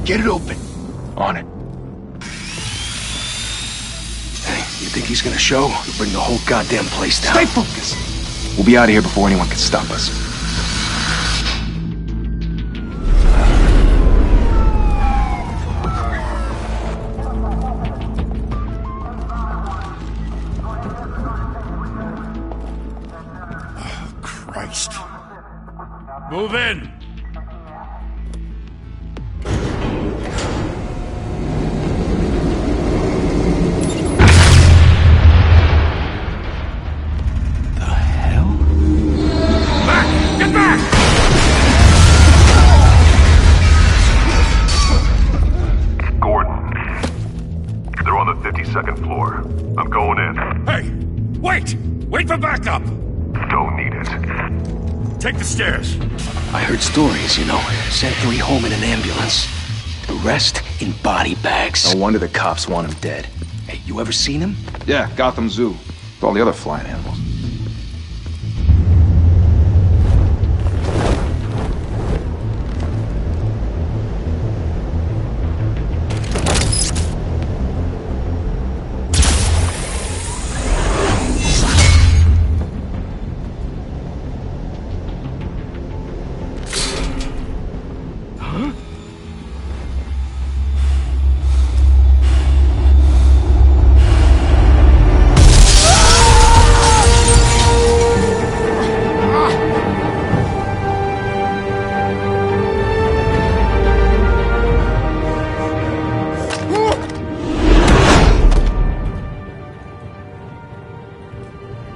Get it open. On it. Hey, you think he's gonna show? He'll bring the whole goddamn place down. Stay focused. We'll be out of here before anyone can stop us. Christ. Move in! Wait for backup! Don't need it. Take the stairs. I heard stories, you know. Sent 3 home in an ambulance. The rest in body bags. No wonder the cops want him dead. Hey, you ever seen him? Yeah, Gotham Zoo. With all the other flying animals.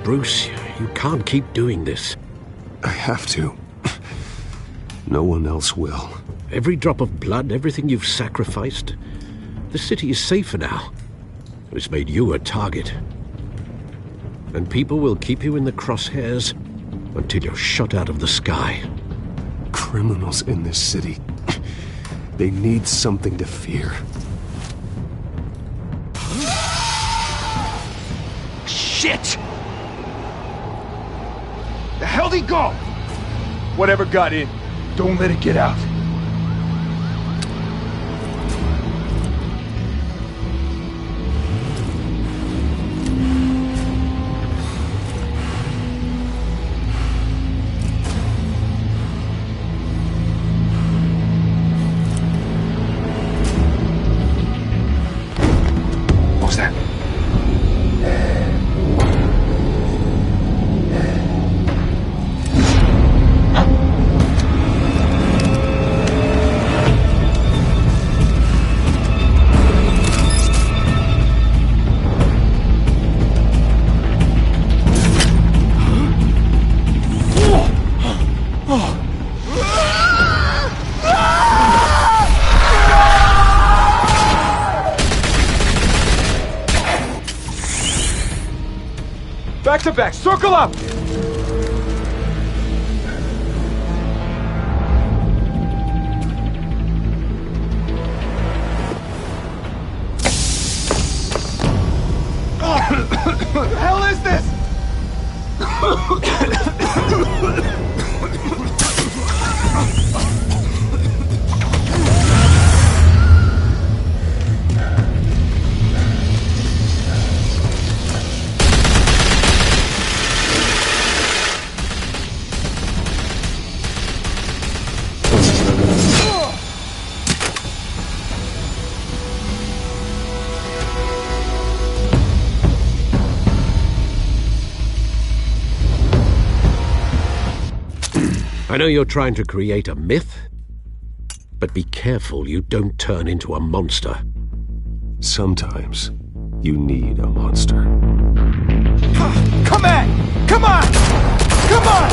Bruce, you can't keep doing this. I have to. No one else will. Every drop of blood, everything you've sacrificed. The city is safer now. It's made you a target. And people will keep you in the crosshairs until you're shot out of the sky. Criminals in this city. They need something to fear. Shit! The hell'd he go? Whatever got in, don't let it get out. What was that? Back to back, circle up! What the hell is this? I know you're trying to create a myth, but be careful you don't turn into a monster. Sometimes you need a monster. Come on! Come on! Come on!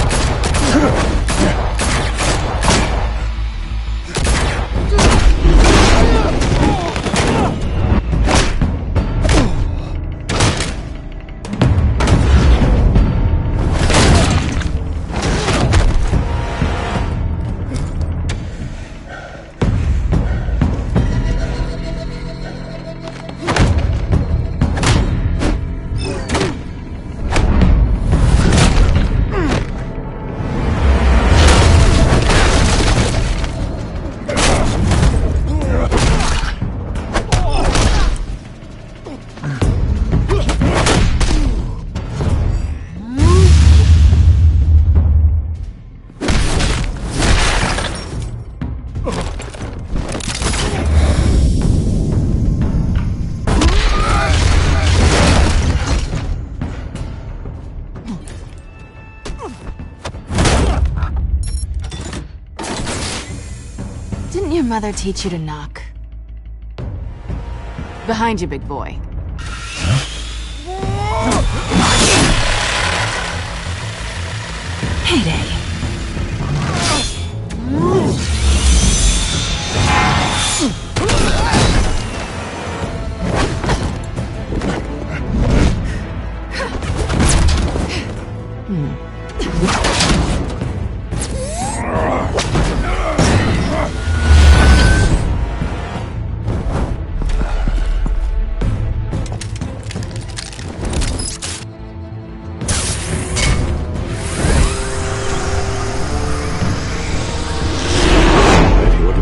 Didn't your mother teach you to knock? Behind you, big boy. Heyday.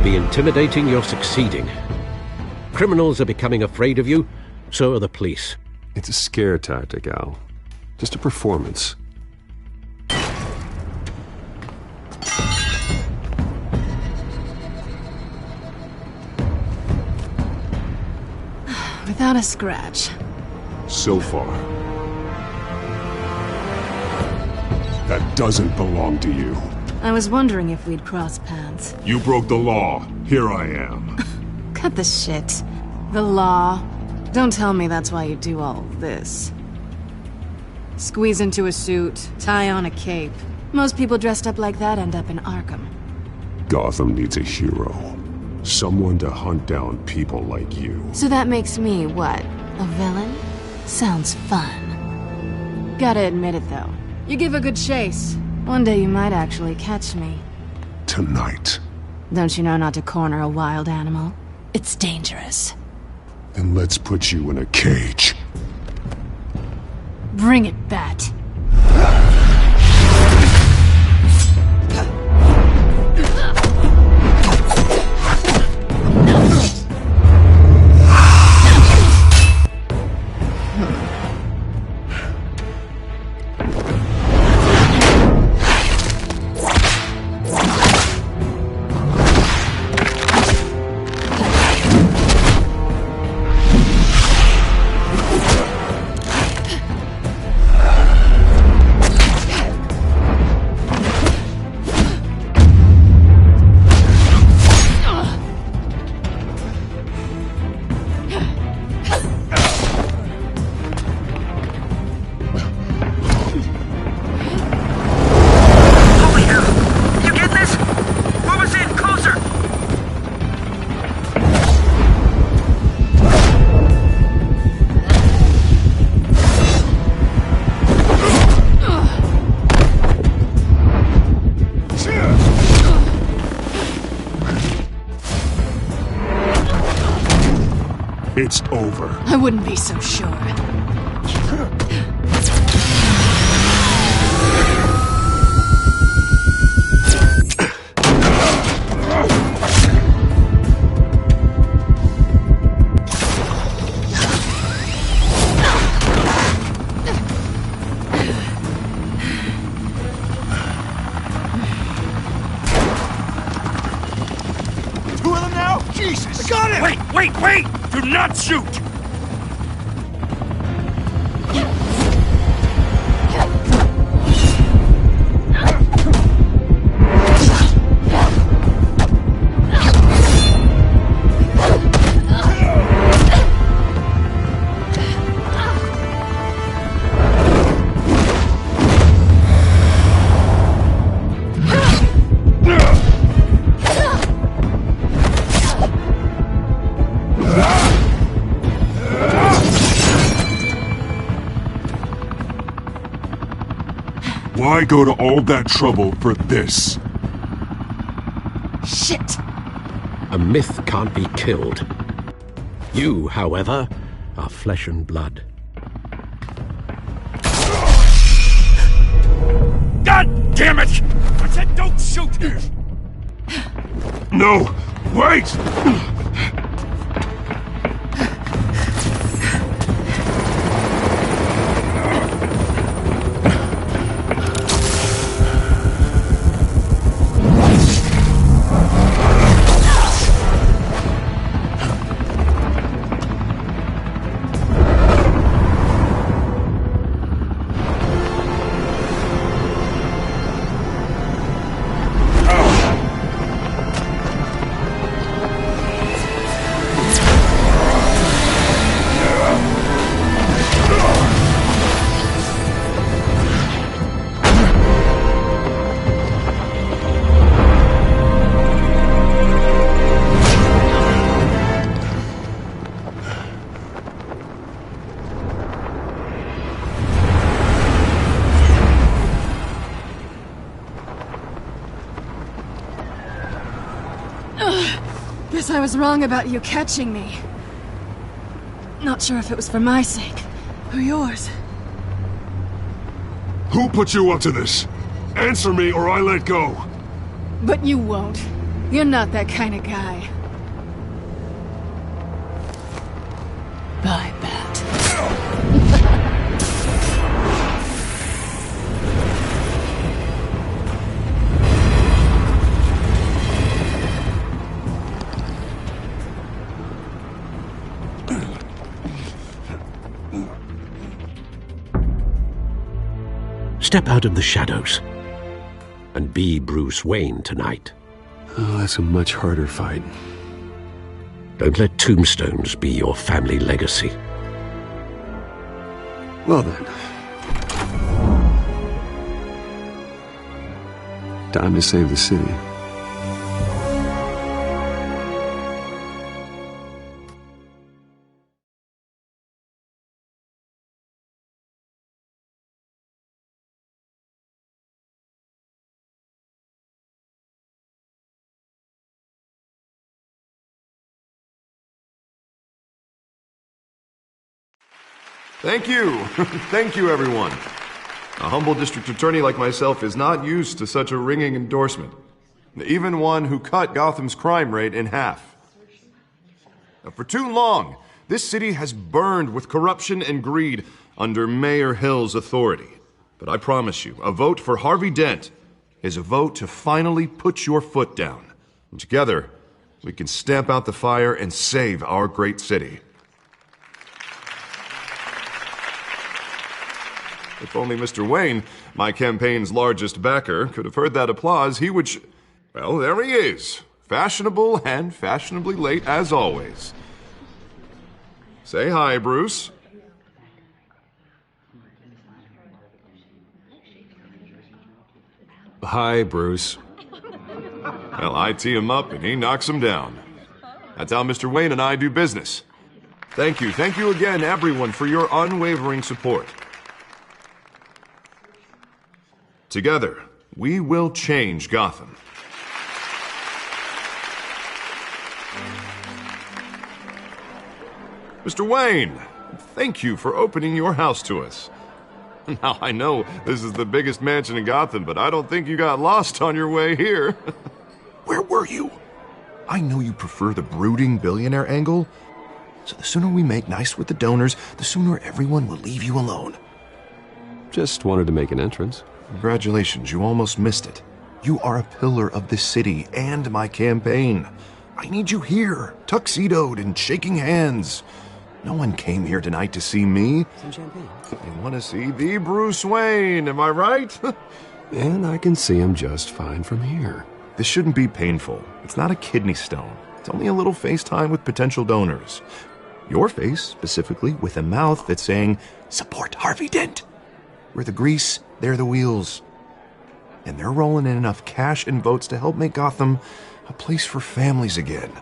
Intimidating, you're succeeding. Criminals are becoming afraid of you, so are the police. It's a scare tactic, Al. Just a performance. Without a scratch. So far. That doesn't belong to you. I was wondering if we'd cross paths. You broke the law. Here I am. Cut the shit. The law. Don't tell me that's why you do all this. Squeeze into a suit, tie on a cape. Most people dressed up like that end up in Arkham. Gotham needs a hero. Someone to hunt down people like you. So that makes me, what, a villain? Sounds fun. Gotta admit it, though. You give a good chase. One day you might actually catch me. Tonight. Don't you know not to corner a wild animal? It's dangerous. Then let's put you in a cage. Bring it, Bat. It's over. I wouldn't be so sure. Two of them now? Jesus! I got it! Wait! Do not shoot! Why go to all that trouble for this? Shit! A myth can't be killed. You, however, are flesh and blood. God damn it! I said don't shoot! No! Wait! Guess I was wrong about you catching me. Not sure if it was for my sake, or yours. Who put you up to this? Answer me or I let go. But you won't. You're not that kind of guy. Bye, Bat. Step out of the shadows and be Bruce Wayne tonight. Oh, that's a much harder fight. Don't let tombstones be your family legacy. Well then. Time to save the city. Thank you. Thank you, everyone. A humble district attorney like myself is not used to such a ringing endorsement. Even one who cut Gotham's crime rate in half. For too long, this city has burned with corruption and greed under Mayor Hill's authority. But I promise you, a vote for Harvey Dent is a vote to finally put your foot down. And together, we can stamp out the fire and save our great city. If only Mr. Wayne, my campaign's largest backer, could have heard that applause, he would well, there he is. Fashionable and fashionably late as always. Say hi, Bruce. Hi, Bruce. Well, I tee him up and he knocks him down. That's how Mr. Wayne and I do business. Thank you again, everyone, for your unwavering support. Together, we will change Gotham. Mr. Wayne, thank you for opening your house to us. Now, I know this is the biggest mansion in Gotham, but I don't think you got lost on your way here. Where were you? I know you prefer the brooding billionaire angle, so the sooner we make nice with the donors, the sooner everyone will leave you alone. Just wanted to make an entrance. Congratulations, you almost missed it. You are a pillar of this city and my campaign. I need you here, tuxedoed and shaking hands. No one came here tonight to see me. Some champagne. They want to see the Bruce Wayne, am I right? And I can see him just fine from here. This shouldn't be painful. It's not a kidney stone. It's only a little FaceTime with potential donors. Your face, specifically, with a mouth that's saying, "Support Harvey Dent." We're the grease, they're the wheels. And they're rolling in enough cash and votes to help make Gotham a place for families again.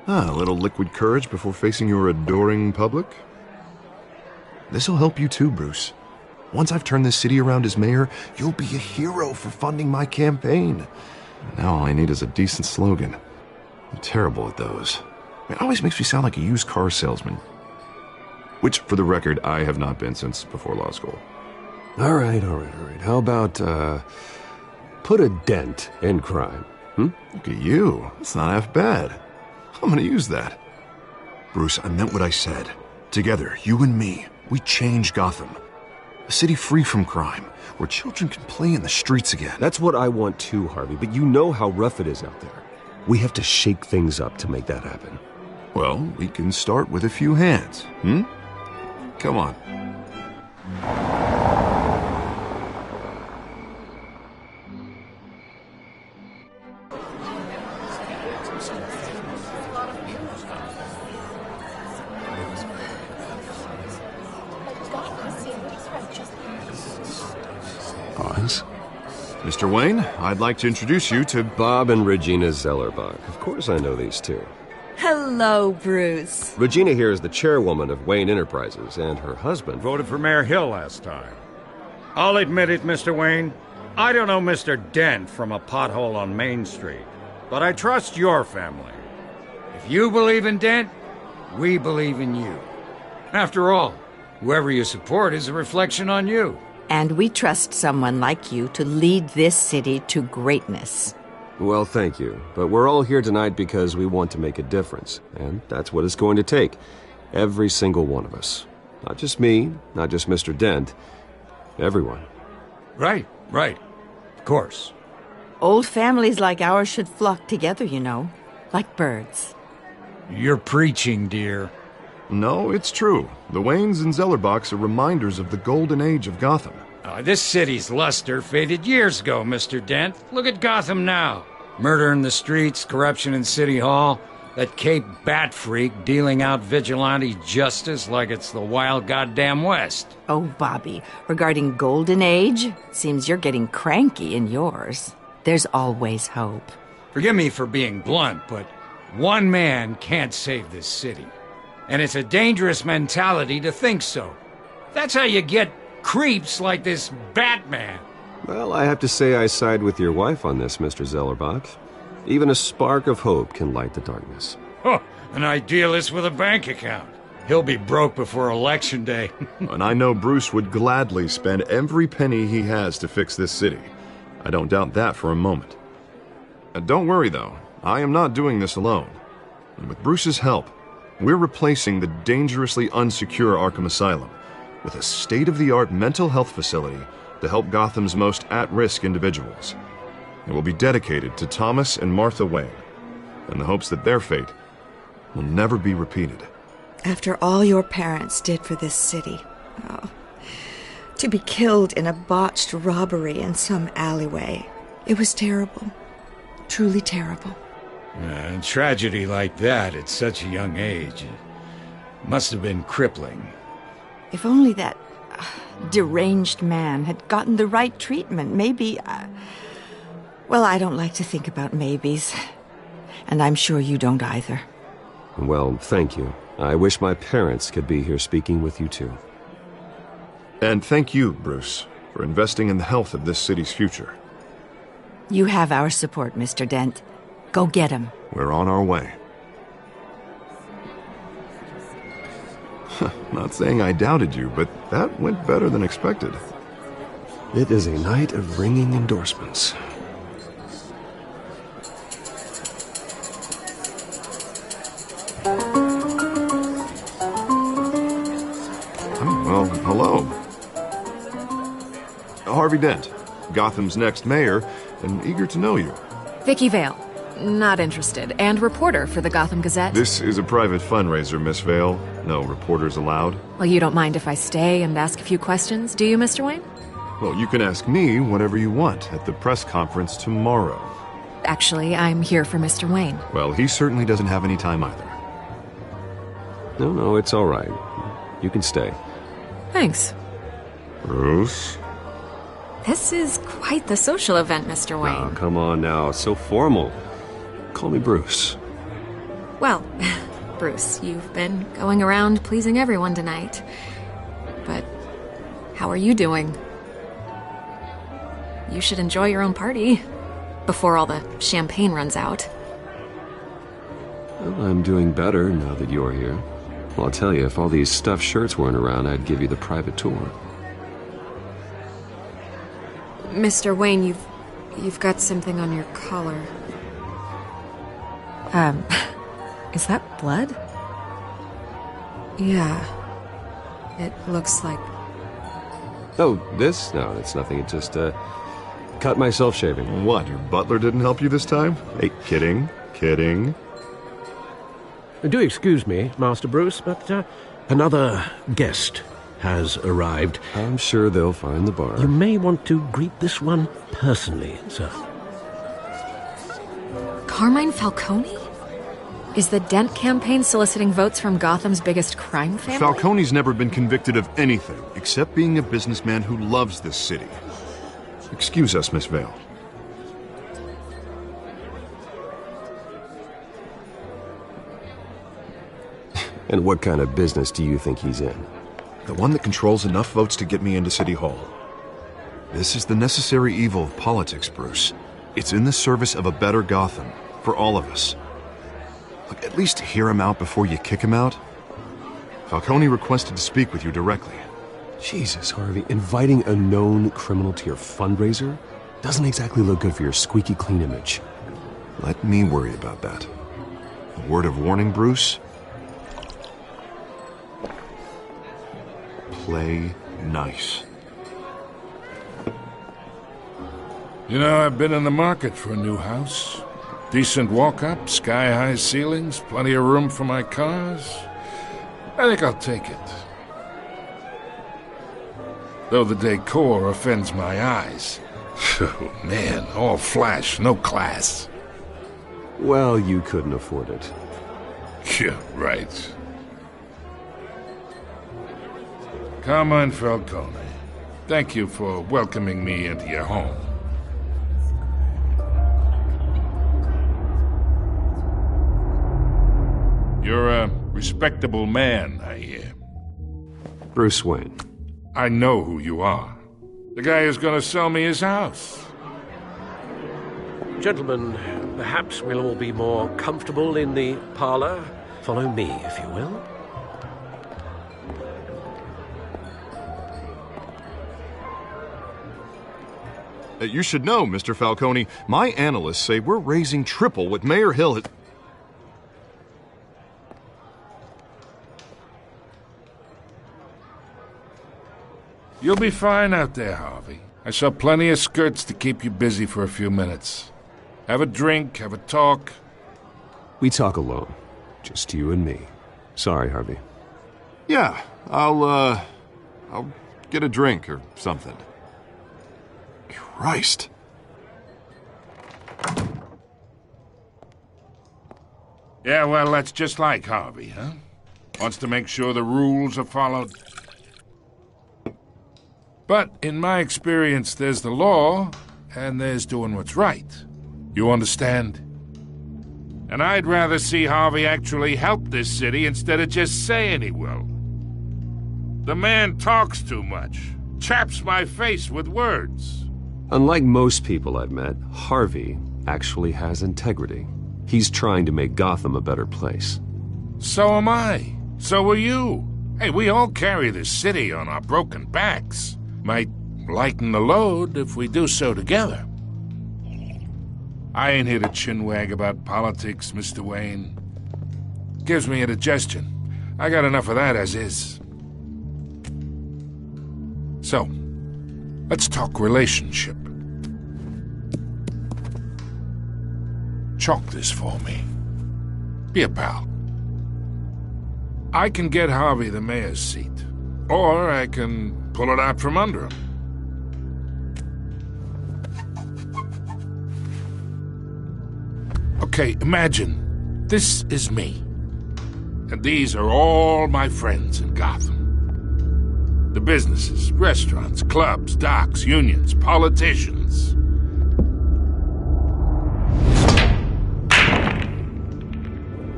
A little liquid courage before facing your adoring public. This'll help you too, Bruce. Once I've turned this city around as mayor, you'll be a hero for funding my campaign. Now all I need is a decent slogan. I'm terrible at those. It always makes me sound like a used car salesman. Which, for the record, I have not been since before law school. All right. How about, put a dent in crime? Look at you. That's not half bad. I'm gonna use that. Bruce, I meant what I said. Together, you and me, we change Gotham. A city free from crime, where children can play in the streets again. That's what I want too, Harvey, but you know how rough it is out there. We have to shake things up to make that happen. Well, we can start with a few hands, Come on. Pause. Mr. Wayne, I'd like to introduce you to Bob and Regina Zellerbach. Of course I know these two. Hello, Bruce. Regina here is the chairwoman of Wayne Enterprises, and her husband Voted for Mayor Hill last time. I'll admit it, Mr. Wayne. I don't know Mr. Dent from a pothole on Main Street. but I trust your family. If you believe in Dent, we believe in you. After all, whoever you support is a reflection on you. And we trust someone like you to lead this city to greatness. Well, thank you. But we're all here tonight because we want to make a difference. And that's what it's going to take. Every single one of us. Not just me, not just Mr. Dent. Everyone. Right. Of course. Old families like ours should flock together, you know. Like birds. You're preaching, dear. No, it's true. The Waynes and Zellerbachs are reminders of the golden age of Gotham. This city's luster faded years ago, Mr. Dent. Look at Gotham now. Murder in the streets, corruption in City Hall, that Cape Bat freak dealing out vigilante justice like it's the wild goddamn West. Oh, Bobby, regarding Golden Age, seems you're getting cranky in yours. There's always hope. Forgive me for being blunt, but one man can't save this city. And it's a dangerous mentality to think so. That's how you get creeps like this Batman. Well, I have to say I side with your wife on this, Mr. Zellerbach. Even a spark of hope can light the darkness. Oh, an idealist with a bank account. He'll be broke before Election Day. And I know Bruce would gladly spend every penny he has to fix this city. I don't doubt that for a moment. Don't worry, though. I am not doing this alone. And with Bruce's help, we're replacing the dangerously unsecure Arkham Asylum with a state-of-the-art mental health facility to help Gotham's most at-risk individuals. It will be dedicated to Thomas and Martha Wayne, in the hopes that their fate will never be repeated. After all your parents did for this city, to be killed in a botched robbery in some alleyway, it was terrible. Truly terrible. A tragedy like that at such a young age must have been crippling. If only that deranged man had gotten the right treatment, maybe... Well, I don't like to think about maybes. And I'm sure you don't either. Well, thank you. I wish my parents could be here speaking with you too. And thank you, Bruce, for investing in the health of this city's future. You have our support, Mr. Dent. Go get him. We're on our way. Not saying I doubted you, but that went better than expected. It is a night of ringing endorsements. Well, hello. Harvey Dent, Gotham's next mayor, and eager to know you. Vicky Vale. Not interested. And reporter for the Gotham Gazette. This is a private fundraiser, Miss Vale. No reporters allowed. Well, you don't mind if I stay and ask a few questions, do you, Mr. Wayne? Well, you can ask me whatever you want at the press conference tomorrow. Actually, I'm here for Mr. Wayne. Well, he certainly doesn't have any time either. No, it's all right. You can stay. Thanks. Bruce? This is quite the social event, Mr. Wayne. Oh, come on now. It's so formal. Call me Bruce. Well, Bruce, you've been going around pleasing everyone tonight. But how are you doing? You should enjoy your own party before all the champagne runs out. Well, I'm doing better now that you're here. Well, I'll tell you, if all these stuffed shirts weren't around, I'd give you the private tour. Mr. Wayne, you've got something on your collar. Is that blood? Yeah. It looks like... Oh, this? No, it's nothing. It just, cut myself shaving. What, your butler didn't help you this time? Hey, kidding. Do excuse me, Master Bruce, but another guest has arrived. I'm sure they'll find the bar. You may want to greet this one personally, sir. Carmine Falcone? Is the Dent campaign soliciting votes from Gotham's biggest crime family? Falcone's never been convicted of anything except being a businessman who loves this city. Excuse us, Miss Vale. And what kind of business do you think he's in? The one that controls enough votes to get me into City Hall. This is the necessary evil of politics, Bruce. It's in the service of a better Gotham. For all of us. Look, at least hear him out before you kick him out. Falcone requested to speak with you directly. Jesus, Harvey, inviting a known criminal to your fundraiser doesn't exactly look good for your squeaky clean image. Let me worry about that. A word of warning, Bruce? Play nice. You know, I've been in the market for a new house. Decent walk-up, sky-high ceilings, plenty of room for my cars. I think I'll take it. Though the decor offends my eyes. Oh, man, all flash, no class. Well, you couldn't afford it. Yeah, right. Carmine Falcone, thank you for welcoming me into your home. You're a respectable man, I hear. Bruce Wayne. I know who you are. The guy who's gonna sell me his house. Gentlemen, perhaps we'll all be more comfortable in the parlor. Follow me, if you will. You should know, Mr. Falcone, my analysts say we're raising triple what Mayor Hill has... You'll be fine out there, Harvey. I saw plenty of skirts to keep you busy for a few minutes. Have a drink, have a talk. We talk alone. Just you and me. Sorry, Harvey. Yeah, I'll get a drink or something. Christ. Yeah, well, that's just like Harvey, huh? Wants to make sure the rules are followed. But in my experience, there's the law, and there's doing what's right. You understand? And I'd rather see Harvey actually help this city instead of just saying he will. The man talks too much, chaps my face with words. Unlike most people I've met, Harvey actually has integrity. He's trying to make Gotham a better place. So am I. So are you. Hey, we all carry this city on our broken backs. Might lighten the load if we do so together. I ain't here to chinwag about politics, Mr. Wayne. Gives me indigestion. I got enough of that as is. So, let's talk relationship. Chalk this for me. Be a pal. I can get Harvey the mayor's seat, or I can pull it out from under him. Okay, imagine this is me, and these are all my friends in Gotham. The businesses, restaurants, clubs, docks, unions, politicians.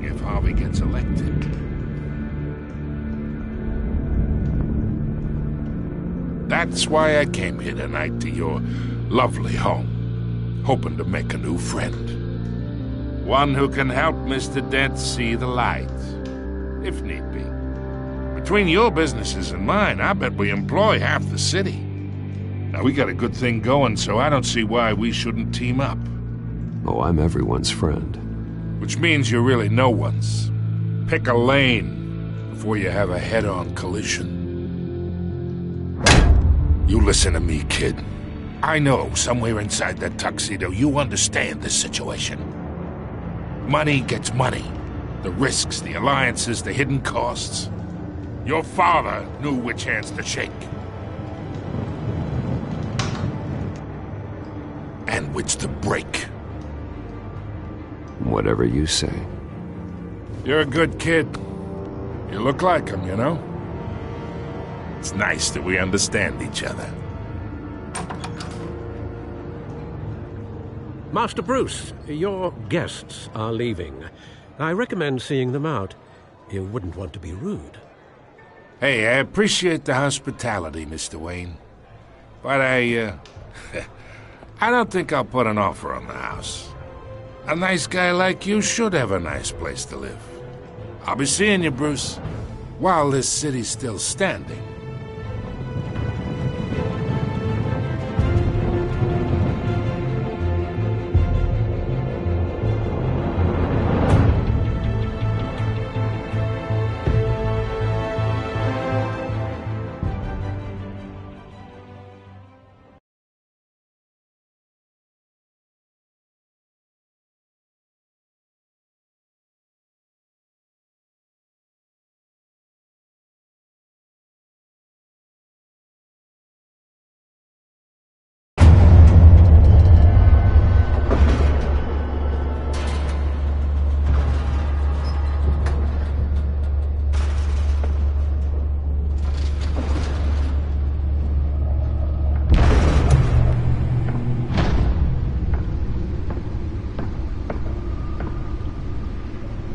If Harvey gets elected, that's why I came here tonight to your lovely home, hoping to make a new friend. One who can help Mr. Dent see the light, if need be. Between your businesses and mine, I bet we employ half the city. Now, we got a good thing going, so I don't see why we shouldn't team up. Oh, I'm everyone's friend. Which means you're really no one's. Pick a lane before you have a head-on collision. You listen to me, kid. I know somewhere inside that tuxedo you understand this situation. Money gets money. The risks, the alliances, the hidden costs. Your father knew which hands to shake. And which to break. Whatever you say. You're a good kid. You look like him, you know? It's nice that we understand each other. Master Bruce, your guests are leaving. I recommend seeing them out. You wouldn't want to be rude. Hey, I appreciate the hospitality, Mr. Wayne. But I don't think I'll put an offer on the house. A nice guy like you should have a nice place to live. I'll be seeing you, Bruce, while this city's still standing.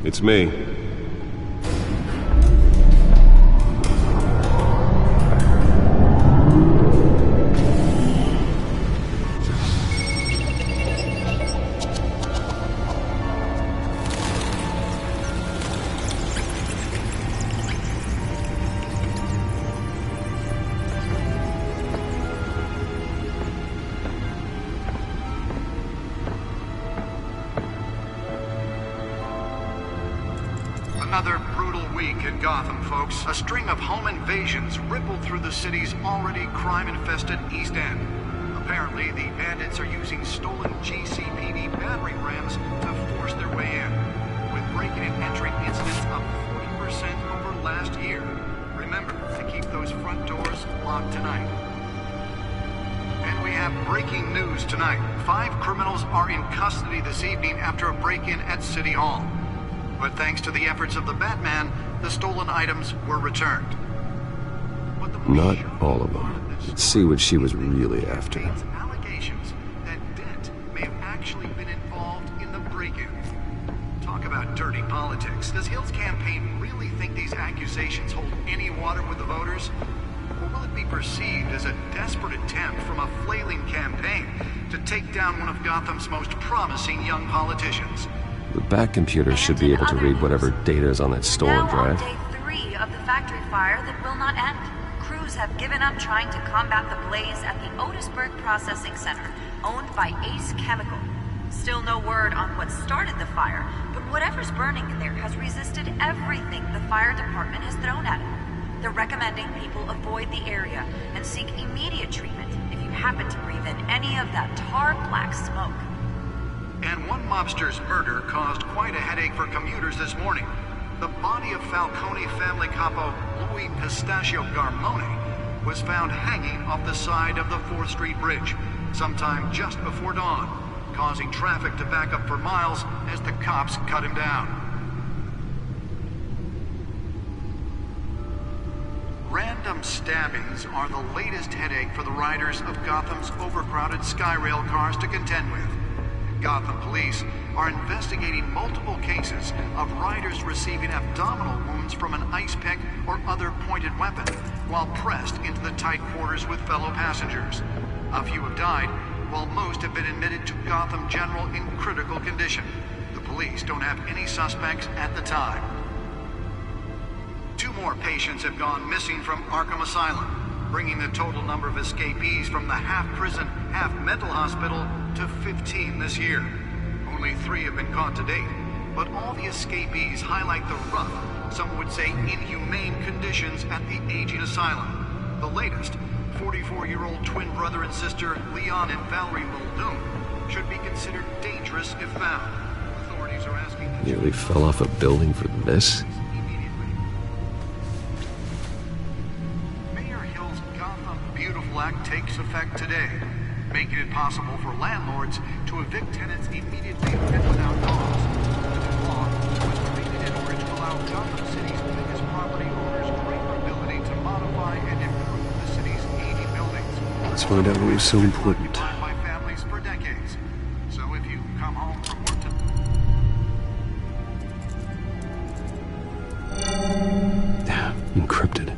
It's me. Another brutal week in Gotham, folks. A string of home invasions rippled through the city's already crime-infested East End. Apparently, the bandits are using stolen GCPD battering rams to force their way in, with breaking and entering incidents up 40% over last year. Remember to keep those front doors locked tonight. And we have breaking news tonight. 5 criminals are in custody this evening after a break-in at City Hall. But thanks to the efforts of the Batman, the stolen items were returned. Not all of them. Let's see what she was really after. Allegations that Dent may have actually been involved in the break-in. Talk about dirty politics. Does Hill's campaign really think these accusations hold any water with the voters? Or will it be perceived as a desperate attempt from a flailing campaign to take down one of Gotham's most promising young politicians? The Bat computer should be able to read whatever data is on that stolen drive. Day 3 of the factory fire that will not end. Crews have given up trying to combat the blaze at the Otisburg Processing Center, owned by Ace Chemical. Still no word on what started the fire, but whatever's burning in there has resisted everything the fire department has thrown at it. They're recommending people avoid the area and seek immediate treatment if you happen to breathe in any of that tar black smoke. And one mobster's murder caused quite a headache for commuters this morning. The body of Falcone family capo Louis Pistachio Garmone was found hanging off the side of the 4th Street Bridge sometime just before dawn, causing traffic to back up for miles as the cops cut him down. Random stabbings are the latest headache for the riders of Gotham's overcrowded Skyrail cars to contend with. Gotham police are investigating multiple cases of riders receiving abdominal wounds from an ice pick or other pointed weapon while pressed into the tight quarters with fellow passengers. A few have died, while most have been admitted to Gotham General in critical condition. The police don't have any suspects at the time. 2 more patients have gone missing from Arkham Asylum, bringing the total number of escapees from the half-prison, half-mental hospital to 15 this year. Only 3 have been caught to date, but all the escapees highlight the rough, some would say inhumane conditions at the aging asylum. The latest, 44-year-old twin brother and sister Leon and Valerie Muldoon, should be considered dangerous if found. Authorities are asking... Nearly fell off a building for this? Beautiful Act takes effect today, making it possible for landlords to evict tenants immediately and without cause. The law was created in order to allow Gotham City's biggest property owners greater ability to modify and improve the city's aging buildings. Let's find out what was so important. By families for decades. So if you come home from work Encrypted.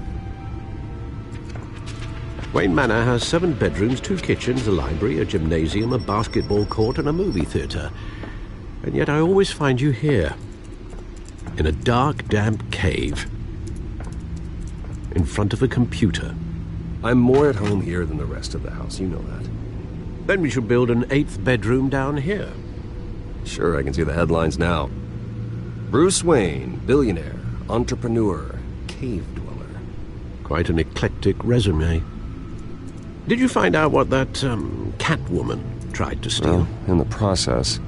Wayne Manor has 7 bedrooms, 2 kitchens, a library, a gymnasium, a basketball court, and a movie theater. And yet I always find you here, in a dark, damp cave, in front of a computer. I'm more at home here than the rest of the house, you know that. Then we should build an 8th bedroom down here. Sure, I can see the headlines now. Bruce Wayne, billionaire, entrepreneur, cave dweller. Quite an eclectic resume. Did you find out what that, Catwoman tried to steal? Well, in the process.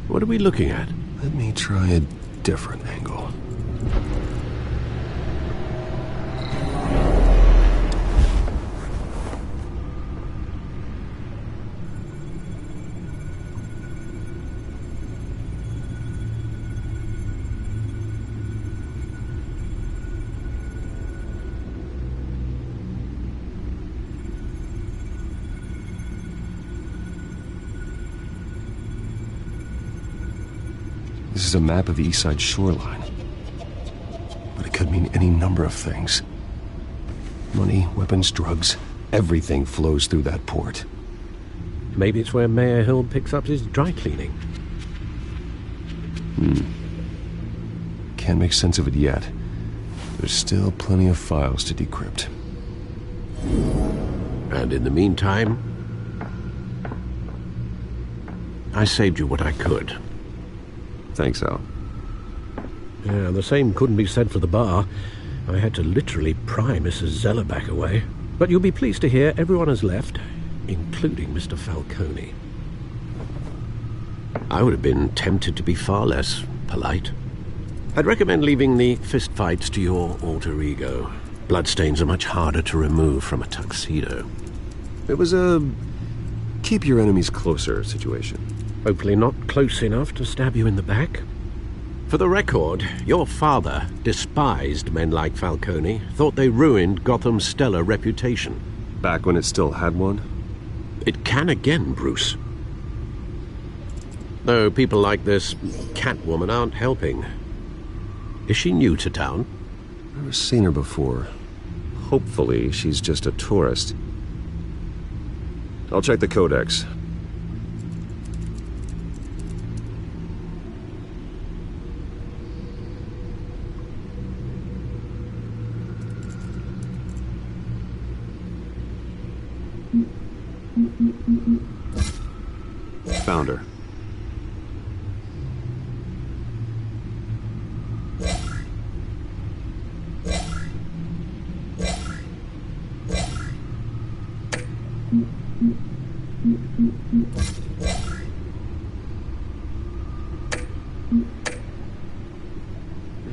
What are we looking at? Let me try a different angle. This is a map of the East Side shoreline. But it could mean any number of things. Money, weapons, drugs, everything flows through that port. Maybe it's where Mayor Hill picks up his dry cleaning. Can't make sense of it yet. There's still plenty of files to decrypt. And in the meantime, I saved you what I could. Thanks, Al. Yeah, the same couldn't be said for the bar. I had to literally pry Mrs. Zeller back away. But you'll be pleased to hear everyone has left, including Mr. Falcone. I would have been tempted to be far less polite. I'd recommend leaving the fistfights to your alter ego. Bloodstains are much harder to remove from a tuxedo. It was a keep your enemies closer situation. Hopefully not close enough to stab you in the back. For the record, your father despised men like Falcone, thought they ruined Gotham's stellar reputation. Back when it still had one? It can again, Bruce. Though people like this Catwoman aren't helping. Is she new to town? Never seen her before. Hopefully she's just a tourist. I'll check the codex. Found her.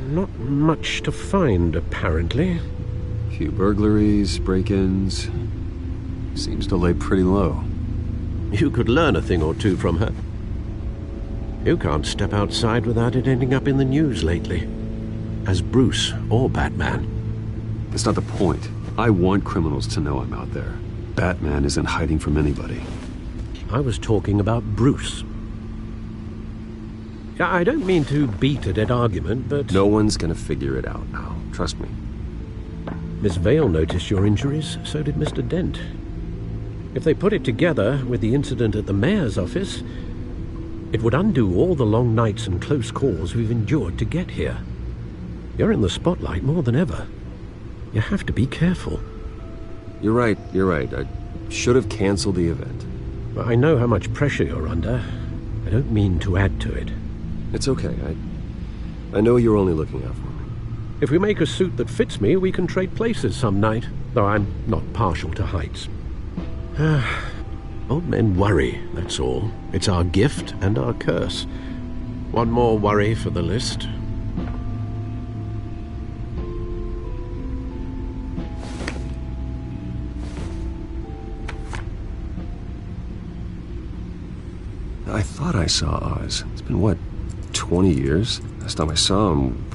Not much to find, apparently. Few burglaries, break-ins. Seems to lay pretty low. You could learn a thing or two from her. You can't step outside without it ending up in the news lately. As Bruce or Batman. That's not the point. I want criminals to know I'm out there. Batman isn't hiding from anybody. I was talking about Bruce. I don't mean to beat a dead argument, but... No one's gonna figure it out now. Trust me. Miss Vale noticed your injuries, so did Mr. Dent. If they put it together with the incident at the mayor's office, it would undo all the long nights and close calls we've endured to get here. You're in the spotlight more than ever. You have to be careful. You're right. I should have canceled the event. I know how much pressure you're under. I don't mean to add to it. It's okay. I know you're only looking out for me. If we make a suit that fits me, we can trade places some night, though I'm not partial to heights. Old men worry, that's all. It's our gift and our curse. One more worry for the list. I thought I saw Oz. It's been, what, 20 years? Last time I saw him,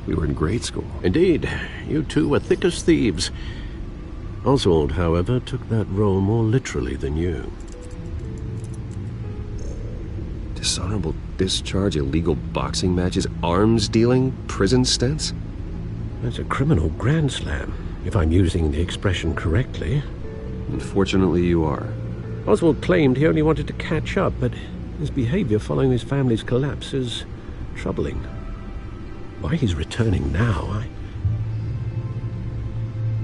we were in grade school. Indeed. You two were thick as thieves. Oswald, however, took that role more literally than you. Dishonorable discharge, illegal boxing matches, arms dealing, prison stints? That's a criminal grand slam, if I'm using the expression correctly. Unfortunately, you are. Oswald claimed he only wanted to catch up, but His behavior following his family's collapse is troubling. Why he's returning now, I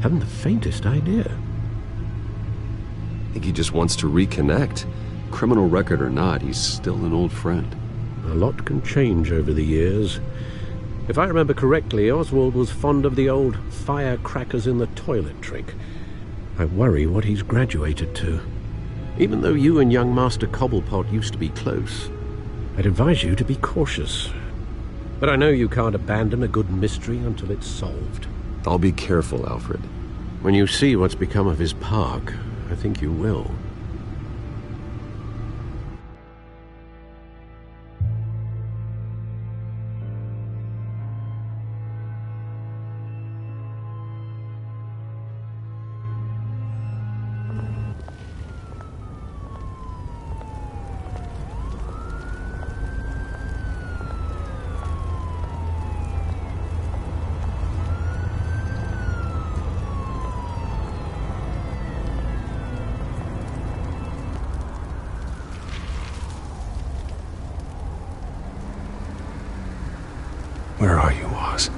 haven't the faintest idea. I think he just wants to reconnect. Criminal record or not, he's still an old friend. A lot can change over the years. If I remember correctly, Oswald was fond of the old firecrackers in the toilet trick. I worry what he's graduated to. Even though you and young Master Cobblepot used to be close, I'd advise you to be cautious. But I know you can't abandon a good mystery until it's solved. I'll be careful, Alfred. When you see what's become of his park, I think you will. Where are you, Oz?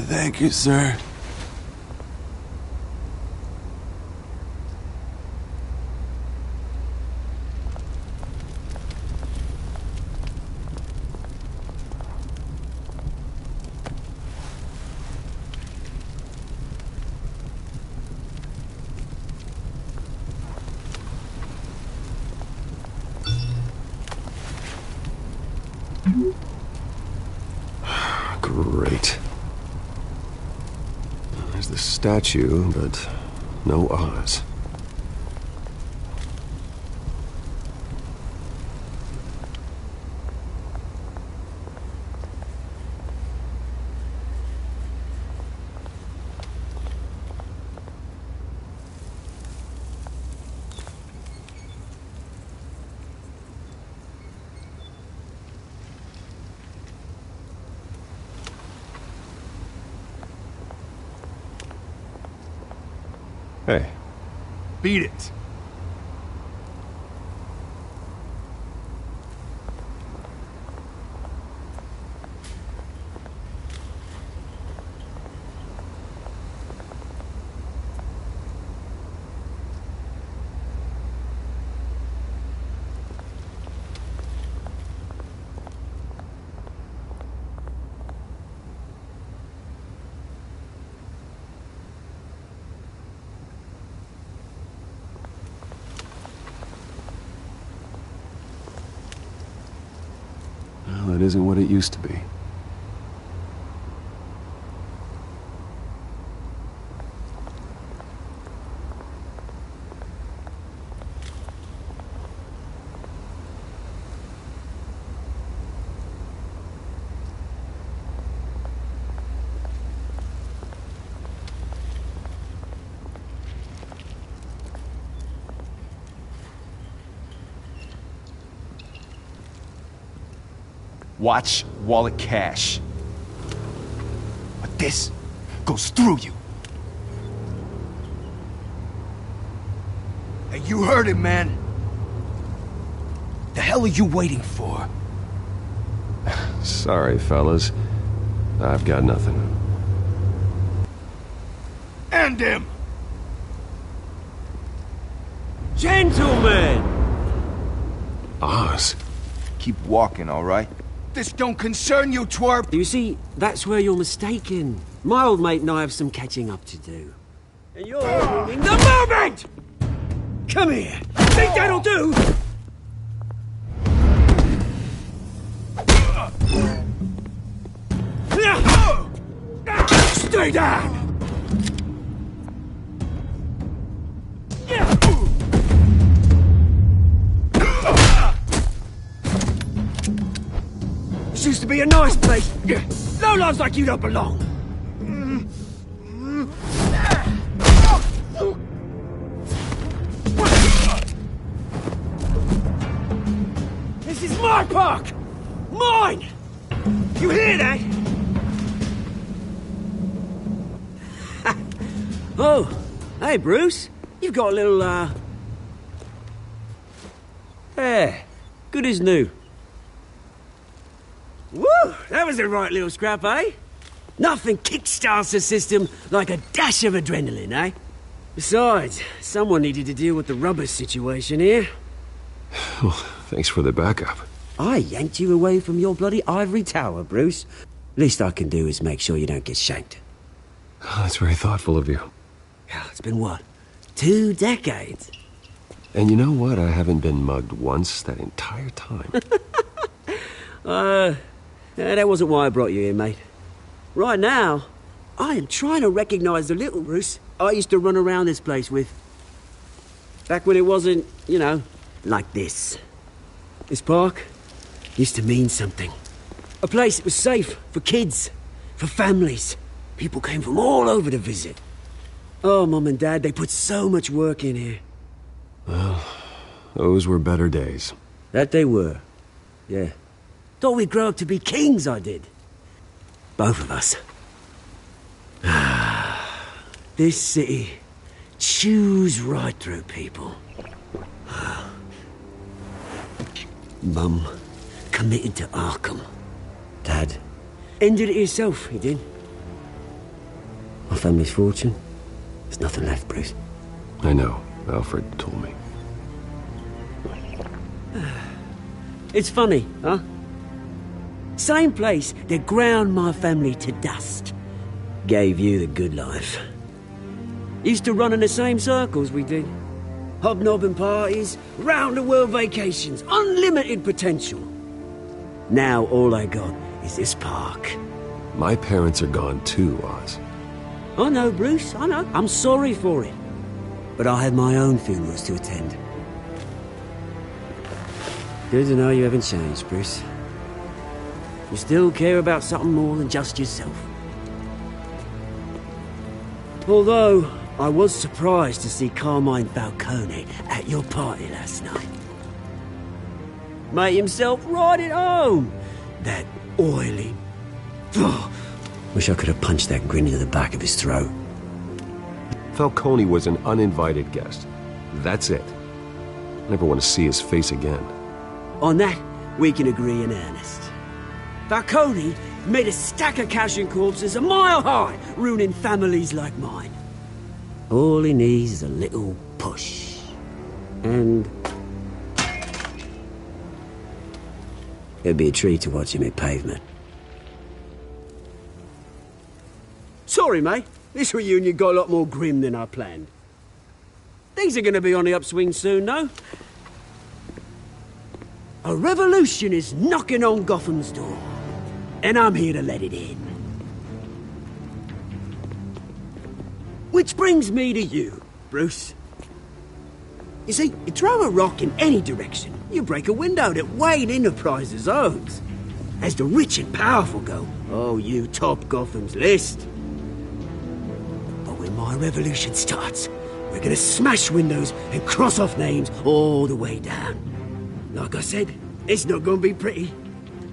Thank you, sir. Great. There's the statue, but no Oz. Hey. Beat it. Well, it isn't what it used to be. Watch wallet cash. But this goes through you. Hey, you heard him, man. The hell are you waiting for? Sorry, fellas. I've got nothing. End him! Gentlemen! Oz. Keep walking, all right? This don't concern you, twerp! You see, that's where you're mistaken. My old mate and I have some catching up to do. And you're ruining the moment! Come here! Think that'll do? Stay down! used to be a nice place. No lives like you don't belong. This is my park! Mine! You hear that? Oh, hey, Bruce. You've got a little, Yeah, good as new. Woo! That was a right little scrap, eh? Nothing kickstarts the system like a dash of adrenaline, eh? Besides, someone needed to deal with the rubber situation here. Well, thanks for the backup. I yanked you away from your bloody ivory tower, Bruce. Least I can do is make sure you don't get shanked. Oh, that's very thoughtful of you. It's been what? 2 decades? And you know what? I haven't been mugged once that entire time. That wasn't why I brought you here, mate. Right now, I am trying to recognize the little Bruce I used to run around this place with. Back when it wasn't, you know, like this. This park used to mean something. A place that was safe for kids, for families. People came from all over to visit. Oh, Mum and Dad, they put so much work in here. Well, those were better days. That they were. Yeah. Thought we'd grow up to be kings, I did. Both of us. This city chews right through people. Mum committed to Arkham. Dad ended it himself, he did. My family's fortune. There's nothing left, Bruce. I know. Alfred told me. It's funny, huh? Same place that ground my family to dust. Gave you the good life. Used to run in the same circles we did. Hobnobbing parties, round-the-world vacations, unlimited potential. Now all I got is this park. My parents are gone too, Oz. I know, Bruce, I know. I'm sorry for it. But I have my own funerals to attend. Good to know you haven't changed, Bruce. You still care about something more than just yourself. Although, I was surprised to see Carmine Falcone at your party last night. Made himself right at home. That oily... Oh, wish I could have punched that grin into the back of his throat. Falcone was an uninvited guest. That's it. Never want to see his face again. On that, we can agree in earnest. Falcone made a stack of cash and corpses a mile high, ruining families like mine. All he needs is a little push. And... it'd be a treat to watch him hit pavement. Sorry, mate. This reunion got a lot more grim than I planned. Things are gonna be on the upswing soon, though. A revolution is knocking on Gotham's door. And I'm here to let it in. Which brings me to you, Bruce. You see, you throw a rock in any direction, you break a window that Wayne Enterprises owns. As the rich and powerful go, oh, you top Gotham's list. But when my revolution starts, we're gonna smash windows and cross off names all the way down. Like I said, it's not gonna be pretty.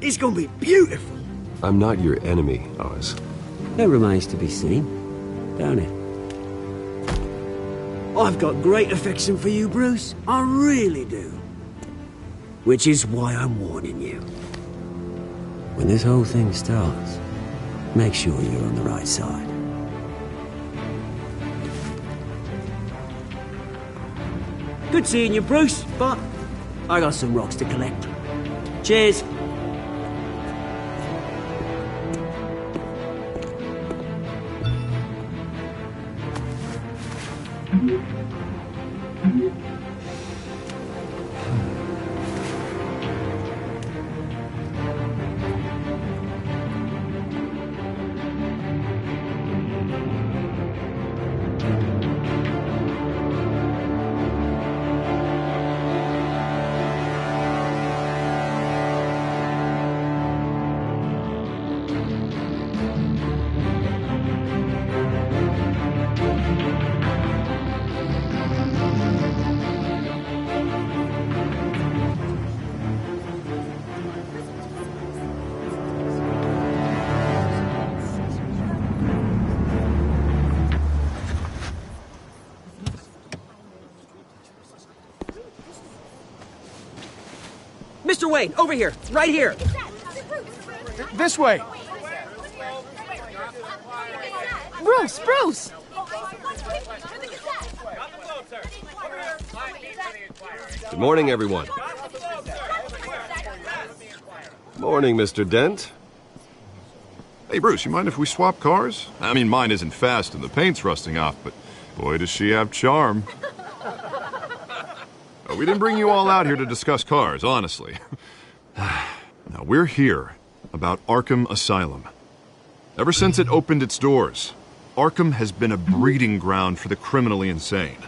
It's gonna be beautiful. I'm not your enemy, Oz. That remains to be seen, don't it? I've got great affection for you, Bruce. I really do. Which is why I'm warning you. When this whole thing starts, make sure you're on the right side. Good seeing you, Bruce, but I got some rocks to collect. Cheers. Mr. Wayne, over here. Right here. This way. Bruce! Good morning, everyone. Morning, Mr. Dent. Hey, Bruce, you mind if we swap cars? I mean, mine isn't fast and the paint's rusting off, but boy, does she have charm. We didn't bring you all out here to discuss cars, honestly. Now, we're here about Arkham Asylum. Ever since it opened its doors, Arkham has been a breeding ground for the criminally insane.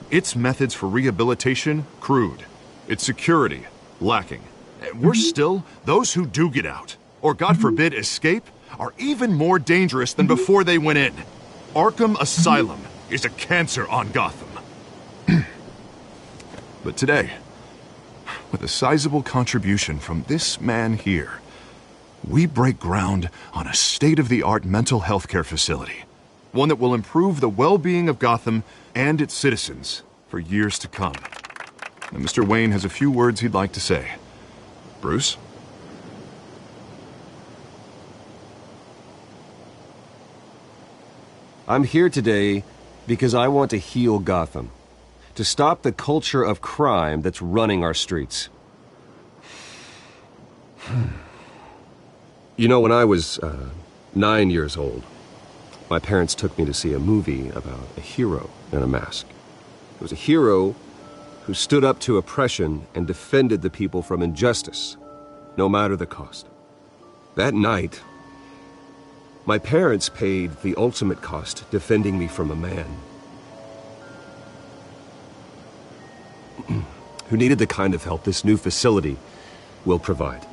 Its methods for rehabilitation, crude. Its security, lacking. And worse still, those who do get out, or God forbid escape, are even more dangerous than before they went in. Arkham Asylum is a cancer on Gotham. But today, with a sizable contribution from this man here, we break ground on a state-of-the-art mental health care facility. One that will improve the well-being of Gotham and its citizens for years to come. And Mr. Wayne has a few words he'd like to say. Bruce? I'm here today because I want to heal Gotham. To stop the culture of crime that's running our streets. You know, when I was 9 years old, my parents took me to see a movie about a hero in a mask. It was a hero who stood up to oppression and defended the people from injustice, no matter the cost. That night, my parents paid the ultimate cost defending me from a man who needed the kind of help this new facility will provide.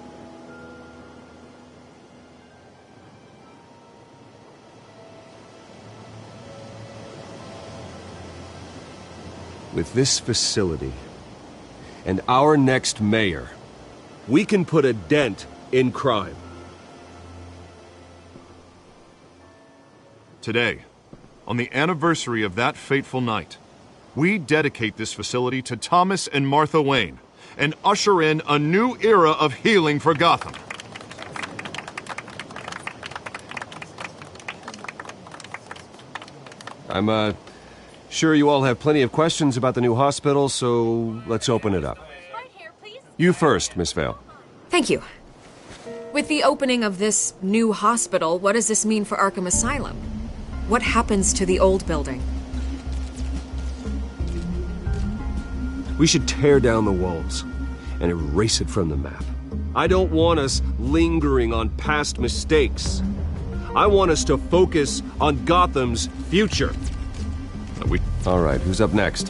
With this facility and our next mayor, we can put a dent in crime. Today, on the anniversary of that fateful night, we dedicate this facility to Thomas and Martha Wayne and usher in a new era of healing for Gotham. I'm sure you all have plenty of questions about the new hospital, so let's open it up. You first, Miss Vale. Thank you. With the opening of this new hospital, what does this mean for Arkham Asylum? What happens to the old building? We should tear down the walls and erase it from the map. I don't want us lingering on past mistakes. I want us to focus on Gotham's future. All right, who's up next?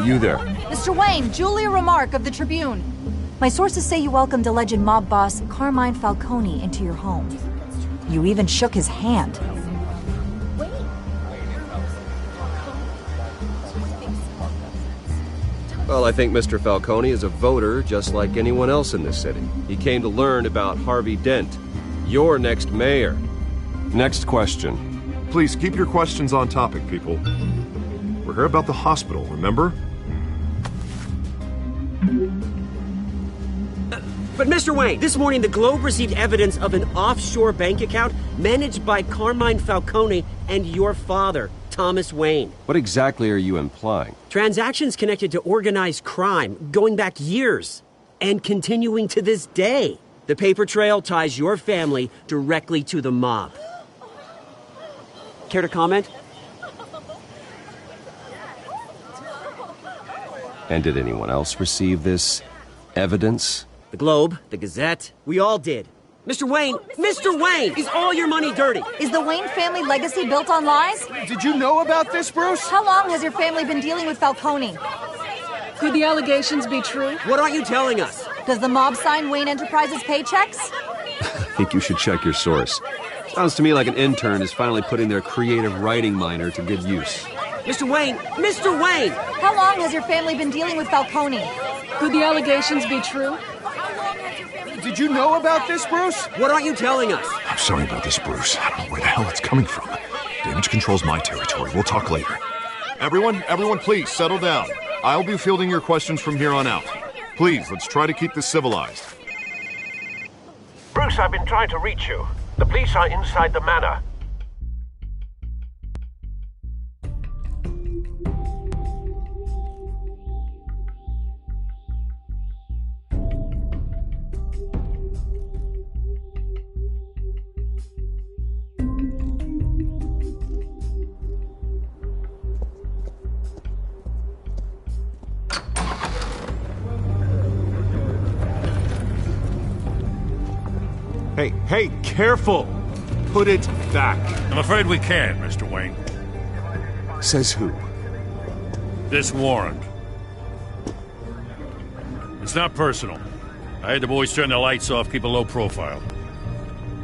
You there. Mr. Wayne, Julia Remark of the Tribune. My sources say you welcomed alleged mob boss Carmine Falcone into your home. You even shook his hand. Well, I think Mr. Falcone is a voter just like anyone else in this city. He came to learn about Harvey Dent, your next mayor. Next question. Please keep your questions on topic, people. We're here about the hospital, remember? But Mr. Wayne, this morning the Globe received evidence of an offshore bank account managed by Carmine Falcone and your father, Thomas Wayne. What exactly are you implying? Transactions connected to organized crime going back years and continuing to this day. The paper trail ties your family directly to the mob. Care to comment? And did anyone else receive this evidence? The Globe, the Gazette, we all did. Mr. Wayne, Mr. Wayne, is all your money dirty? Is the Wayne family legacy built on lies? Did you know about this, Bruce? How long has your family been dealing with Falcone? Could the allegations be true? What aren't you telling us? Does the mob sign Wayne Enterprises paychecks? I think you should check your source. Sounds to me like an intern is finally putting their creative writing minor to good use. Mr. Wayne! Mr. Wayne! How long has your family been dealing with Falcone? Could the allegations be true? Did you know about this, Bruce? What aren't you telling us? I'm sorry about this, Bruce. I don't know where the hell it's coming from. Damage control's my territory. We'll talk later. Everyone, please settle down. I'll be fielding your questions from here on out. Please, let's try to keep this civilized. Bruce, I've been trying to reach you. The police are inside the manor. Hey, careful! Put it back. I'm afraid we can't, Mr. Wayne. Says who? This warrant. It's not personal. I had the boys turn the lights off, keep a low profile.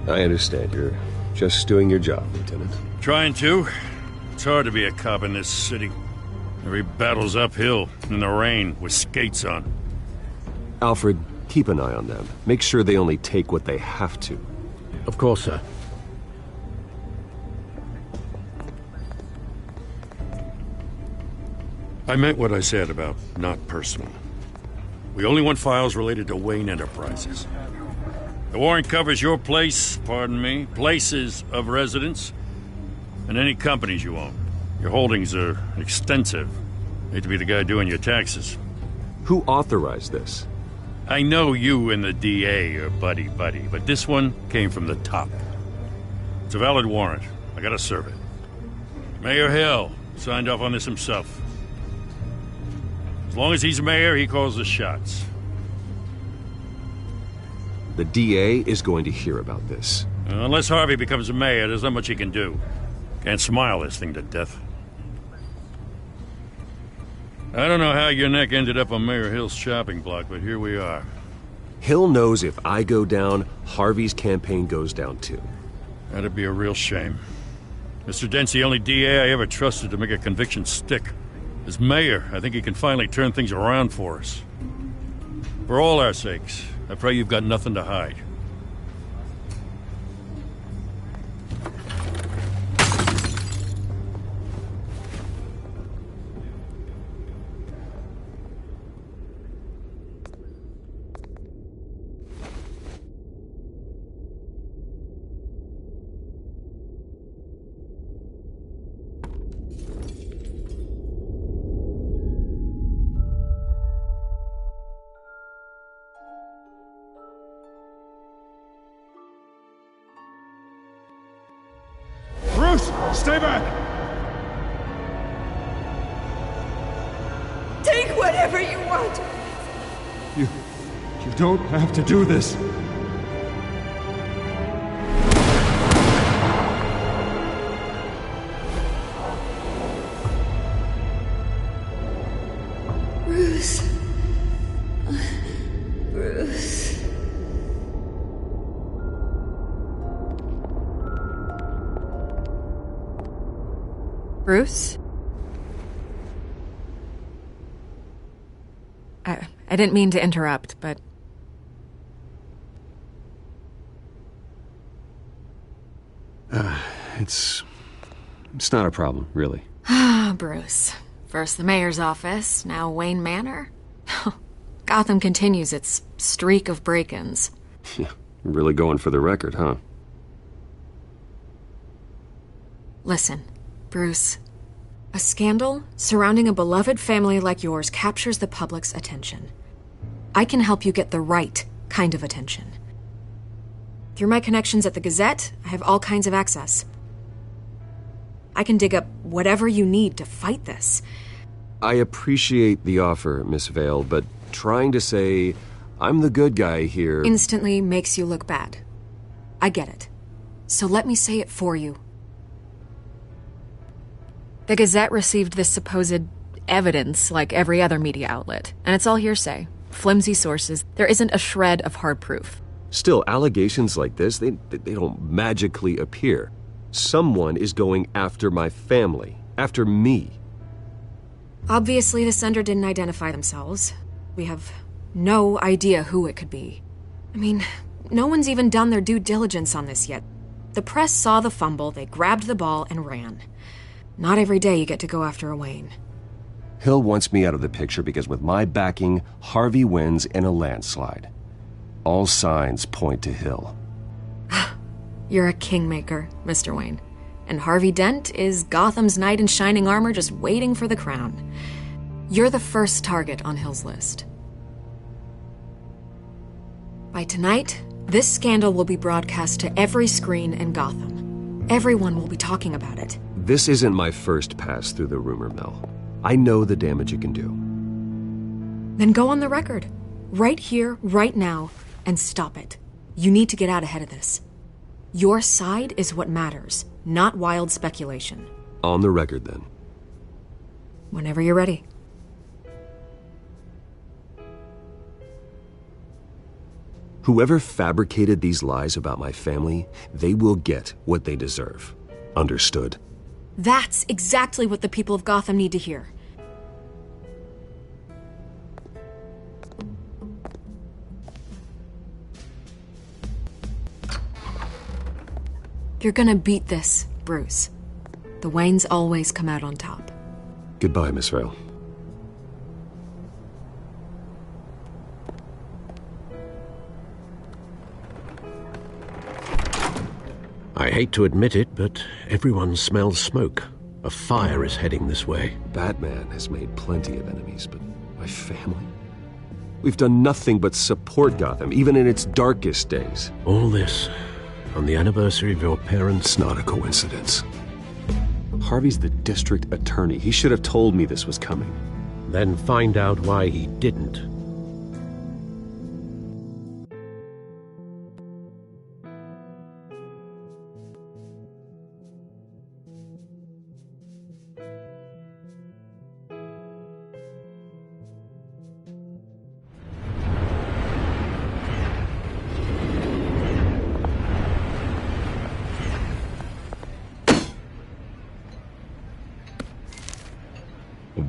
I understand. You're just doing your job, Lieutenant. Trying to. It's hard to be a cop in this city. Every battle's uphill, in the rain, with skates on. Alfred, keep an eye on them. Make sure they only take what they have to. Of course, sir. I meant what I said about not personal. We only want files related to Wayne Enterprises. The warrant covers your place, pardon me, places of residence, and any companies you own. Your holdings are extensive. Hate to be the guy doing your taxes. Who authorized this? I know you and the DA are buddy-buddy, but this one came from the top. It's a valid warrant. I gotta serve it. Mayor Hill signed off on this himself. As long as he's mayor, he calls the shots. The DA is going to hear about this. Unless Harvey becomes mayor, there's not much he can do. Can't smile this thing to death. I don't know how your neck ended up on Mayor Hill's shopping block, but here we are. Hill knows if I go down, Harvey's campaign goes down too. That'd be a real shame. Mr. Dent's the only DA I ever trusted to make a conviction stick. As mayor, I think he can finally turn things around for us. For all our sakes, I pray you've got nothing to hide. Stay back! Take whatever you want. You don't have to do this. Bruce. Bruce. Bruce? I didn't mean to interrupt, but... It's not a problem, really. Ah, Bruce. First the mayor's office, now Wayne Manor. Gotham continues its streak of break-ins. Yeah, really going for the record, huh? Listen, Bruce. A scandal surrounding a beloved family like yours captures the public's attention. I can help you get the right kind of attention. Through my connections at the Gazette, I have all kinds of access. I can dig up whatever you need to fight this. I appreciate the offer, Miss Vale, but trying to say I'm the good guy here... instantly makes you look bad. I get it. So let me say it for you. The Gazette received this supposed evidence like every other media outlet, and it's all hearsay. Flimsy sources. There isn't a shred of hard proof. Still, allegations like this, they don't magically appear. Someone is going after my family, after me. Obviously, the sender didn't identify themselves. We have no idea who it could be. I mean, no one's even done their due diligence on this yet. The press saw the fumble, they grabbed the ball and ran. Not every day you get to go after a Wayne. Hill wants me out of the picture because with my backing, Harvey wins in a landslide. All signs point to Hill. You're a kingmaker, Mr. Wayne. And Harvey Dent is Gotham's knight in shining armor just waiting for the crown. You're the first target on Hill's list. By tonight, this scandal will be broadcast to every screen in Gotham. Everyone will be talking about it. This isn't my first pass through the rumor mill. I know the damage it can do. Then go on the record. Right here, right now, and stop it. You need to get out ahead of this. Your side is what matters, not wild speculation. On the record, then. Whenever you're ready. Whoever fabricated these lies about my family, they will get what they deserve. Understood? That's exactly what the people of Gotham need to hear. You're gonna beat this, Bruce. The Waynes always come out on top. Goodbye, Miss Vale. I hate to admit it, but everyone smells smoke. A fire is heading this way. Batman has made plenty of enemies, but my family? We've done nothing but support Gotham, even in its darkest days. All this on the anniversary of your parents'... It's not a coincidence. Harvey's the district attorney. He should have told me this was coming. Then find out why he didn't.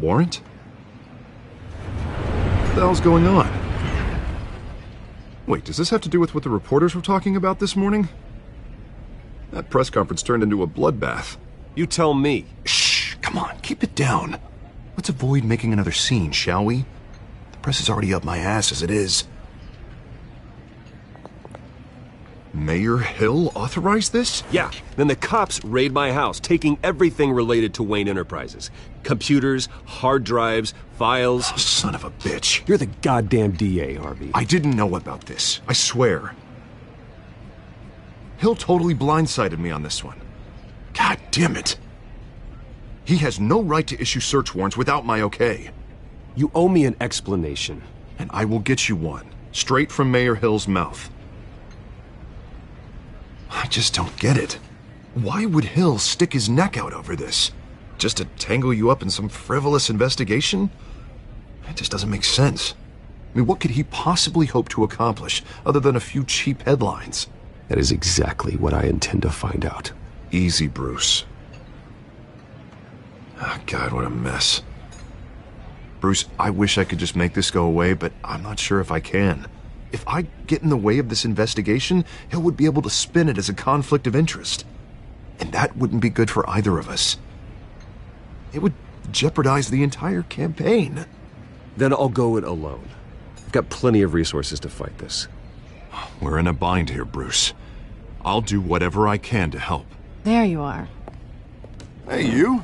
Warrant? What the hell's going on? Wait, does this have to do with what the reporters were talking about this morning? That press conference turned into a bloodbath. You tell me. Shh, come on, keep it down. Let's avoid making another scene, shall we? The press is already up my ass as it is. Mayor Hill authorized this? Yeah, then the cops raid my house, taking everything related to Wayne Enterprises. Computers, hard drives, files. Oh, son of a bitch. You're the goddamn DA, Harvey. I didn't know about this. I swear. Hill totally blindsided me on this one. God damn it. He has no right to issue search warrants without my okay. You owe me an explanation. And I will get you one, straight from Mayor Hill's mouth. I just don't get it. Why would Hill stick his neck out over this? Just to tangle you up in some frivolous investigation? It just doesn't make sense. I mean, what could he possibly hope to accomplish other than a few cheap headlines? That is exactly what I intend to find out. Easy, Bruce. Oh, God, what a mess. Bruce, I wish I could just make this go away, but I'm not sure if I can. If I get in the way of this investigation, Hill would be able to spin it as a conflict of interest. And that wouldn't be good for either of us. It would jeopardize the entire campaign. Then I'll go it alone. I've got plenty of resources to fight this. We're in a bind here, Bruce. I'll do whatever I can to help. There you are. Hey, you?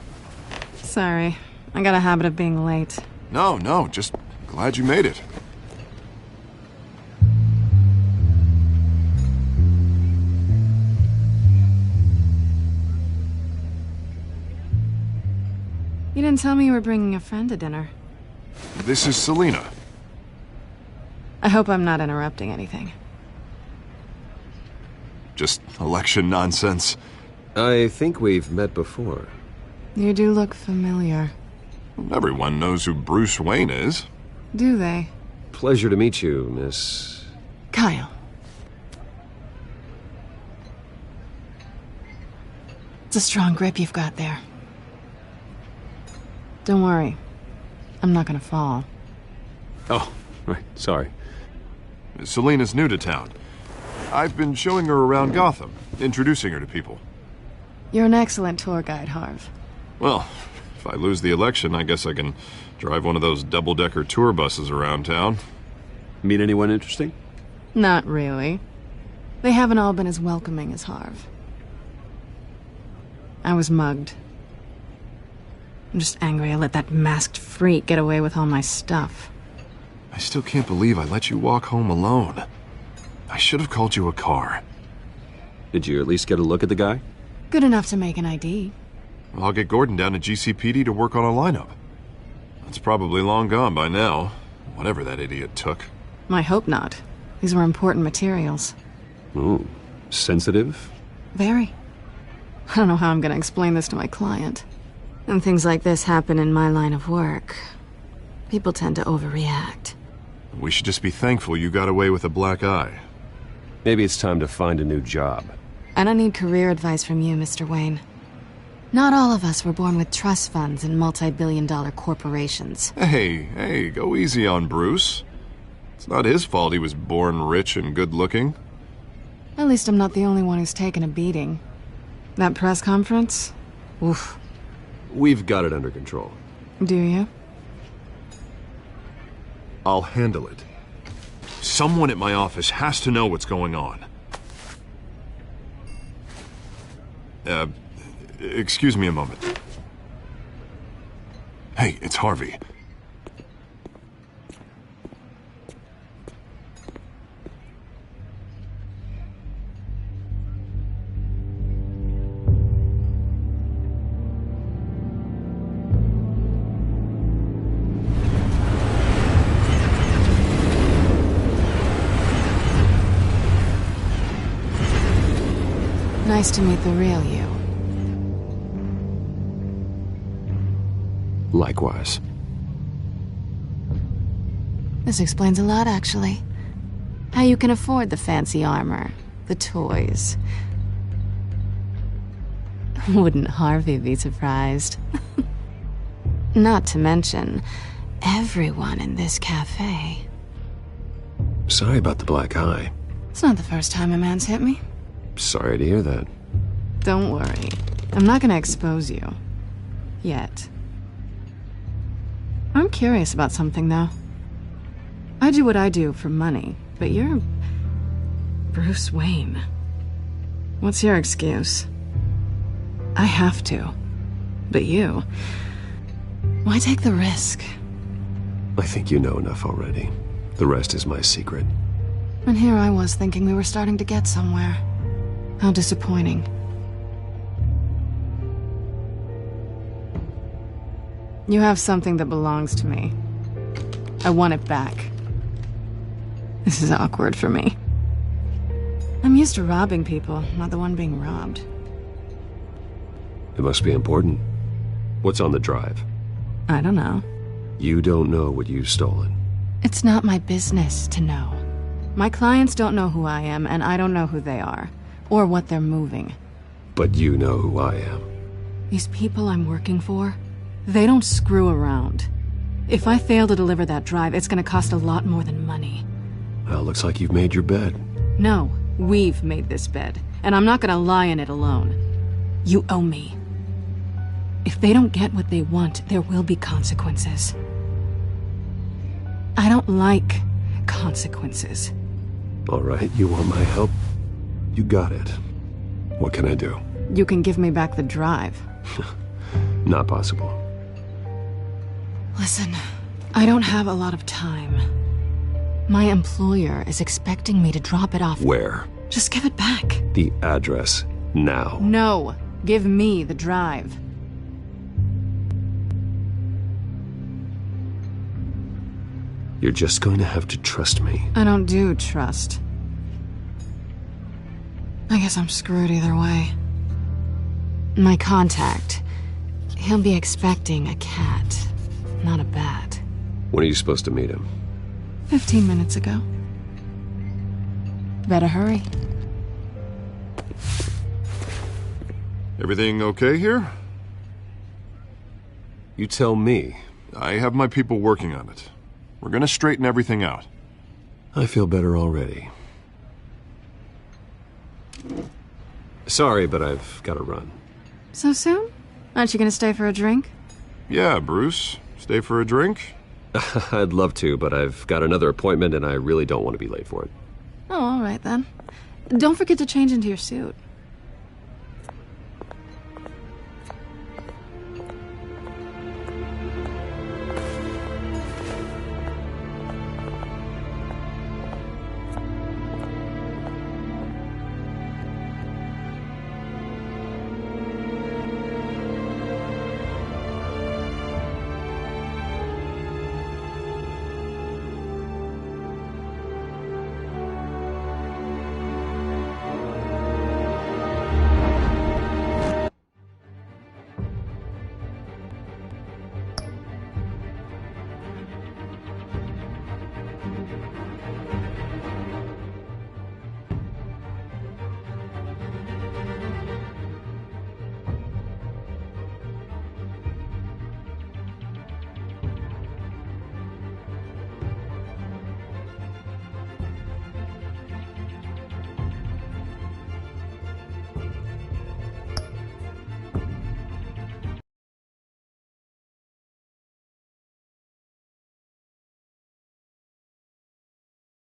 Sorry. I got a habit of being late. No, just glad you made it. You didn't tell me you were bringing a friend to dinner. This is Selina. I hope I'm not interrupting anything. Just election nonsense. I think we've met before. You do look familiar. Everyone knows who Bruce Wayne is. Do they? Pleasure to meet you, Miss... Kyle. It's a strong grip you've got there. Don't worry. I'm not gonna fall. Oh, right. Sorry. Selina's new to town. I've been showing her around Gotham, introducing her to people. You're an excellent tour guide, Harv. Well, If I lose the election, I guess I can drive one of those double-decker tour buses around town. Meet anyone interesting? Not really. They haven't all been as welcoming as Harv. I was mugged. I'm just angry I let that masked freak get away with all my stuff. I still can't believe I let you walk home alone. I should have called you a car. Did you at least get a look at the guy? Good enough to make an ID. Well, I'll get Gordon down to GCPD to work on a lineup. It's probably long gone by now, whatever that idiot took. I hope not. These were important materials. Ooh, sensitive? Very. I don't know how I'm gonna explain this to my client. And things like this happen in my line of work. People tend to overreact. We should just be thankful you got away with a black eye. Maybe it's time to find a new job. I don't need career advice from you, Mr. Wayne. Not all of us were born with trust funds and multi-billion-dollar corporations. Hey, go easy on Bruce. It's not his fault he was born rich and good-looking. At least I'm not the only one who's taken a beating. That press conference? Oof. We've got it under control. Do you? I'll handle it. Someone at my office has to know what's going on. Excuse me a moment. Hey, it's Harvey. Nice to meet the real you. Likewise. This explains a lot, actually. How you can afford the fancy armor, the toys. Wouldn't Harvey be surprised? Not to mention, everyone in this cafe. Sorry about the black eye. It's not the first time a man's hit me. Sorry to hear that. Don't worry. I'm not gonna expose you. Yet. I'm curious about something, though. I do what I do for money, but you're Bruce Wayne. What's your excuse? I have to. But you... why take the risk? I think you know enough already. The rest is my secret. And here I was thinking we were starting to get somewhere. How disappointing. You have something that belongs to me. I want it back. This is awkward for me. I'm used to robbing people, not the one being robbed. It must be important. What's on the drive? I don't know. You don't know what you've stolen. It's not my business to know. My clients don't know who I am, and I don't know who they are. Or what they're moving. But you know who I am. These people I'm working for, they don't screw around. If I fail to deliver that drive, it's gonna cost a lot more than money. Well, looks like you've made your bed. No, we've made this bed, and I'm not gonna lie in it alone. You owe me. If they don't get what they want, there will be consequences. I don't like consequences. All right, you want my help? You got it. What can I do? You can give me back the drive. Not possible. Listen, I don't have a lot of time. My employer is expecting me to drop it off. Where? Just give it back. The address, now. No, give me the drive. You're just going to have to trust me. I don't do trust. I guess I'm screwed either way. My contact, he'll be expecting a cat, not a bat. When are you supposed to meet him? 15 minutes ago. Better hurry. Everything okay here? You tell me. I have my people working on it. We're gonna straighten everything out. I feel better already. Sorry, but I've got to run. So soon? Aren't you gonna stay for a drink? Yeah, Bruce. Stay for a drink? I'd love to, but I've got another appointment and I really don't want to be late for it. Oh, all right then. Don't forget to change into your suit.